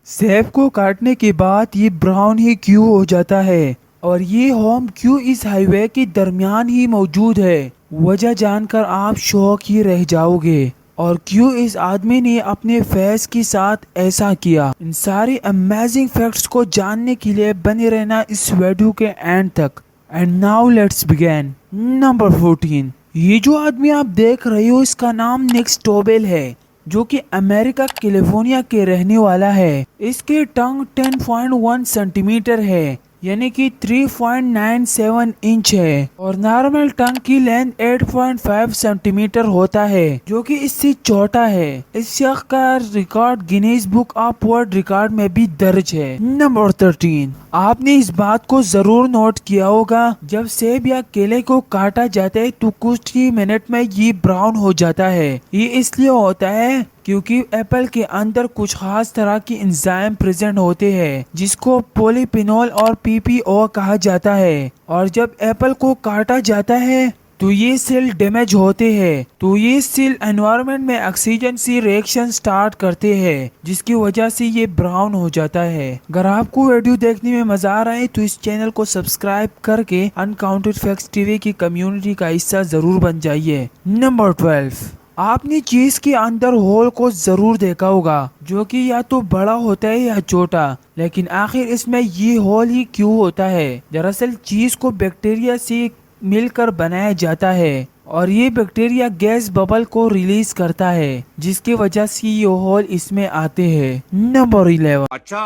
سیب کو کاٹنے کے بعد یہ براؤن ہی کیوں ہو جاتا ہے اور یہ ہوم کیوں اس ہائی وے کے درمیان ہی موجود ہے؟ وجہ جان کر آپ شوق ہی رہ جاؤ گے اور کیوں اس آدمی نے اپنے فیس کے ساتھ ایسا کیا۔ ان ساری امیزنگ فیکٹس کو جاننے کے لیے بنے رہنا اس ویڈیو کے اینڈ تک۔ And now let's begin. Number 14، یہ جو آدمی آپ دیکھ رہے ہو اس کا نام نک ٹوبل ہے، جو کہ امریکہ کیلیفورنیا کے رہنے والا ہے۔ اس کے ٹنگ 10.1 سینٹی میٹر ہے، یعنی کہ 3.97 انچ ہے، اور نارمل ٹنگ کی لینتھ 8.5 سینٹی میٹر ہوتا ہے، جو کہ اس سے چھوٹا ہے۔ اس شخص کا record Guinness book of world record میں بھی درج ہے۔ نمبر 13، آپ نے اس بات کو ضرور نوٹ کیا ہوگا، جب سیب یا کیلے کو کاٹا جاتا ہے تو کچھ ہی منٹ میں یہ براؤن ہو جاتا ہے۔ یہ اس لیے ہوتا ہے کیونکہ ایپل کے اندر کچھ خاص طرح کی انزائم پریزنٹ ہوتے ہیں، جس کو پولیپینول اور PPO کہا جاتا ہے، اور جب ایپل کو کاٹا جاتا ہے تو یہ سیل ڈیمیج ہوتے ہیں، تو یہ سیل انوائرمنٹ میں آکسیجن سے ریئیکشن سٹارٹ کرتے ہیں، جس کی وجہ سے یہ براؤن ہو جاتا ہے۔ اگر آپ کو ویڈیو دیکھنے میں مزہ آ رہا ہے تو اس چینل کو سبسکرائب کر کے انکاؤنٹڈ فیکٹس ٹی وی کی کمیونٹی کا حصہ ضرور بن جائیے۔ نمبر 12، آپ نے چیز کے اندر ہول کو ضرور دیکھا ہوگا، جو کہ یا تو بڑا ہوتا ہے یا چھوٹا، لیکن آخر اس میں یہ ہول ہی کیوں ہوتا ہے؟ دراصل چیز کو بیکٹیریا سے مل کر بنایا جاتا ہے، اور یہ بیکٹیریا گیس ببل کو ریلیز کرتا ہے، جس کی وجہ سے یہ ہول اس میں آتے ہیں۔ نمبر 11، اچھا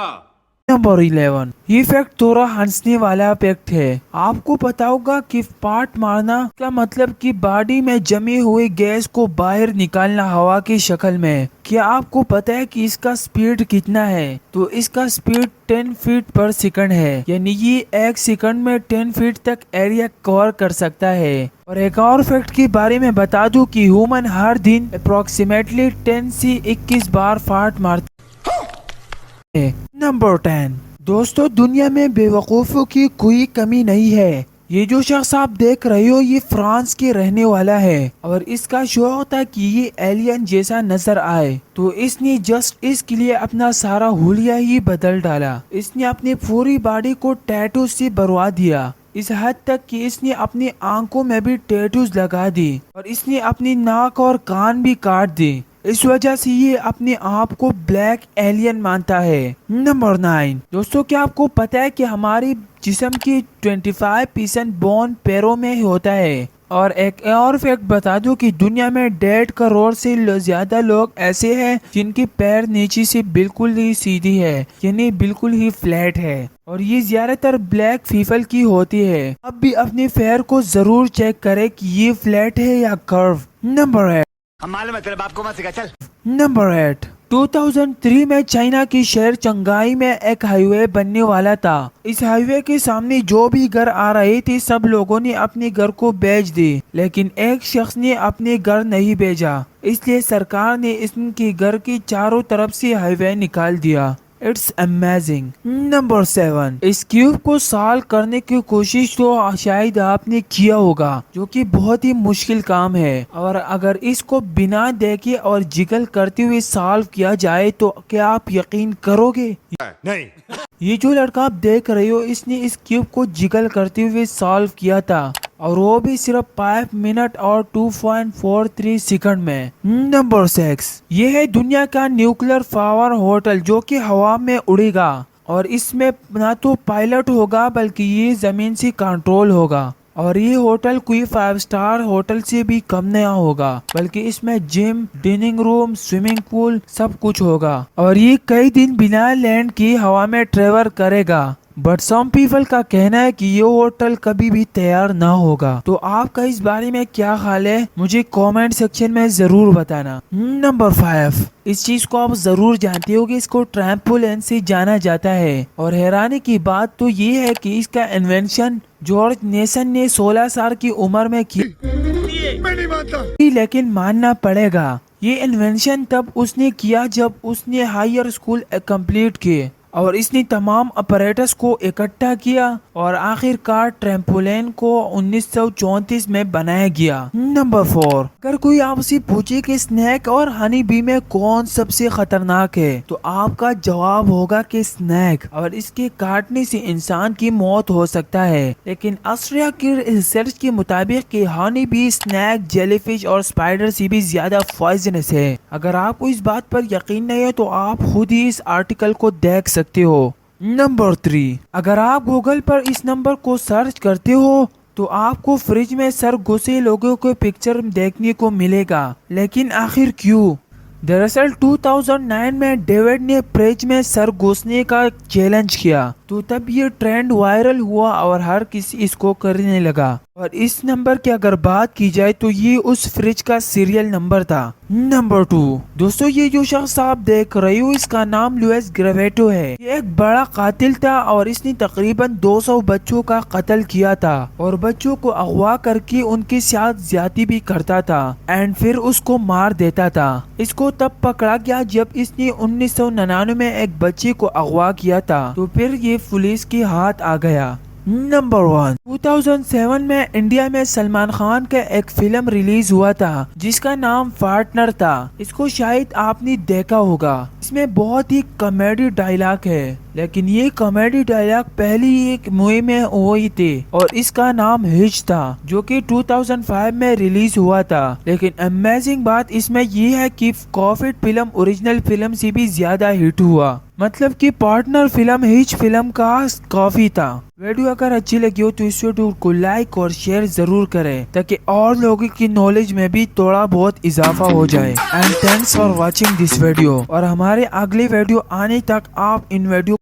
نمبر 11، یہ فیکٹ تھوڑا ہنسنے والا فیکٹ ہے۔ آپ کو پتا ہوگا کہ پاٹ مارنا کا مطلب کہ باڈی میں جمی ہوئی گیس کو باہر نکالنا ہوا کی شکل میں۔ کیا آپ کو پتا ہے کہ اس کا سپیڈ کتنا ہے؟ تو اس کا سپیڈ 10 فیٹ پر سیکنڈ ہے، یعنی یہ 1 سیکنڈ میں 10 فیٹ تک ایریا کور کر سکتا ہے۔ اور ایک اور فیکٹ کے بارے میں بتا دوں کہ ہیومن ہر دن اپروکسیمیٹلی 10 سے 21 بار فاٹ مارتے ہیں۔ نمبر 10، دوستو دنیا میں بے وقوفوں کی کوئی کمی نہیں ہے۔ یہ جو شخص آپ دیکھ رہے ہو یہ فرانس کے رہنے والا ہے، اور اس کا شوق تھا کہ یہ ایلین جیسا نظر آئے، تو اس نے جسٹ اس کے لیے اپنا سارا حلیہ ہی بدل ڈالا۔ اس نے اپنی پوری باڈی کو ٹیٹو سے بھروا دیا، اس حد تک کہ اس نے اپنی آنکھوں میں بھی ٹیٹوز لگا دی، اور اس نے اپنی ناک اور کان بھی کاٹ دی۔ اس وجہ سے یہ اپنے آپ کو بلیک ایلین مانتا ہے۔ نمبر 9، دوستو کیا آپ کو پتا ہے کہ ہماری جسم کی 25% بون پیروں میں ہوتا ہے؟ اور ایک اور فیکٹ بتا دوں کہ دنیا میں 1.5 کروڑ سے زیادہ لوگ ایسے ہیں جن کی پیر نیچے سے بالکل ہی سیدھی ہے، یعنی بالکل ہی فلیٹ ہے، اور یہ زیادہ تر بلیک پیپل کی ہوتی ہے۔ اب بھی اپنے پیر کو ضرور چیک کرے کہ یہ فلیٹ ہے یا کرو۔ نمبر 8، ہم معلوم ہے تیرے باپ کو مت سکھا، چل۔ نمبر 8، 2003 میں چائنا کی شہر چنگائی میں ایک ہائی وے بننے والا تھا۔ اس ہائی وے کے سامنے جو بھی گھر آ رہے تھے سب لوگوں نے اپنے گھر کو بیچ دی، لیکن ایک شخص نے اپنے گھر نہیں بیچا، اس لیے سرکار نے ان کے گھر کے چاروں طرف سے ہائی وے نکال دیا۔ It's amazing. نمبر 7، اس کیوب کو سالو کرنے کی کوشش تو شاید آپ نے کیا ہوگا، جو کہ بہت ہی مشکل کام ہے، اور اگر اس کو بنا دیکھے اور جگل کرتے ہوئے سالو کیا جائے تو کیا آپ یقین کرو گے؟ نہیں یہ جو لڑکا آپ دیکھ رہے ہو اس نے اس کیوب کو جگل کرتے ہوئے سالو کیا تھا، اور وہ بھی صرف 5 منٹ اور 2.43 سیکنڈ میں۔ نمبر 6، یہ ہے دنیا کا نیوکلیر پاور ہوٹل جو کہ ہوا میں اڑے گا، اور اس میں نہ تو پائلٹ ہوگا بلکہ یہ زمین سے کنٹرول ہوگا، اور یہ ہوٹل کوئی 5 سٹار ہوٹل سے بھی کم نہیں ہوگا، بلکہ اس میں جم، ڈائننگ روم، سوئمنگ پول سب کچھ ہوگا، اور یہ کئی دن بنا لینڈ کی ہوا میں ٹریول کرے گا۔ بٹ سم پیپل کا کہنا ہے کہ یہ ہوٹل کبھی بھی تیار نہ ہوگا۔ تو آپ کا اس بارے میں کیا خیال ہے؟ مجھے کامنٹ سیکشن میں ضرور بتانا۔ نمبر 5، اس چیز کو آپ ضرور جانتے ہو کہ اس کو ٹرامپولین سے جانا جاتا ہے، اور حیرانی کی بات تو یہ ہے کہ اس کا انوینشن جارج نیسن نے 16 سال کی عمر میں کی، لیکن ماننا پڑے گا یہ انوینشن تب اس نے کیا جب اس نے ہائر اسکول کمپلیٹ کیے، اور اس نے تمام اپریٹس کو اکٹھا کیا اور آخر کار ٹریمپولین کو 1934 میں بنایا گیا۔ نمبر 4، اگر کوئی آپ سے پوچھے کہ سنیک اور ہنی بی میں کون سب سے خطرناک ہے تو آپ کا جواب ہوگا کہ سنیک، اور اس کے کاٹنے سے انسان کی موت ہو سکتا ہے، لیکن آسٹریلیا کی ریسرچ کے مطابق کہ honey bee snake, jellyfish اور اسپائڈر سے بھی زیادہ پوائزنس ہے۔ اگر آپ کو اس بات پر یقین نہیں ہے تو آپ خود ہی اس آرٹیکل کو دیکھ سکتے ہو۔ نمبر 3، اگر آپ گوگل پر اس نمبر کو سرچ کرتے ہو تو آپ کو فریج میں سرگوشے لوگوں کے پکچر دیکھنے کو ملے گا، لیکن آخر کیوں؟ دراصل 2009 میں ڈیوڈ نے فریج میں سر گھسنے کا چیلنج کیا تو تب یہ ٹرینڈ وائرل ہوا اور ہر کسی اس کو کرنے لگا، اور اس نمبر کی اگر بات کی جائے تو یہ اس فریج کا سیریل نمبر تھا۔ نمبر 2، دوستو یہ جو شخص آپ دیکھ رہے ہو اس کا نام لوئس گریویٹو ہے۔ یہ ایک بڑا قاتل تھا اور اس نے تقریباً 200 بچوں کا قتل کیا تھا اور بچوں کو اغوا کر کے ان کے ساتھ زیادتی بھی کرتا تھا اینڈ پھر اس کو مار دیتا تھا۔ اس کو تب پکڑا گیا جب اس نے 1999 میں ایک بچے کو اغوا کیا تھا تو پھر یہ پولیس کے ہاتھ آ گیا۔ نمبر 1، 2007 میں انڈیا میں سلمان خان کا ایک فلم ریلیز ہوا تھا جس کا نام پارٹنر تھا۔ اس کو شاید آپ نے دیکھا ہوگا۔ اس میں بہت ہی کامیڈی ڈائلاگ ہے، لیکن یہ کامیڈی ڈائلاگ پہلی ایک مووی میں ہوئی تھی اور اس کا نام ہچ تھا جو کہ 2005 میں ریلیز ہوا تھا۔ لیکن امیزنگ بات اس میں یہ ہے کہ کووڈ فلم اوریجنل فلم سے بھی زیادہ ہٹ ہوا، مطلب کہ پارٹنر فلم ہچ فلم کا کافی تھا۔ ویڈیو اگر اچھی لگی ہو تو اس ویڈیو کو لائک اور شیئر ضرور کریں تاکہ اور لوگوں کی نالج میں بھی تھوڑا بہت اضافہ ہو جائے۔ And thanks for watching this video, اور ہمارے اگلے ویڈیو آنے تک آپ ان ویڈیو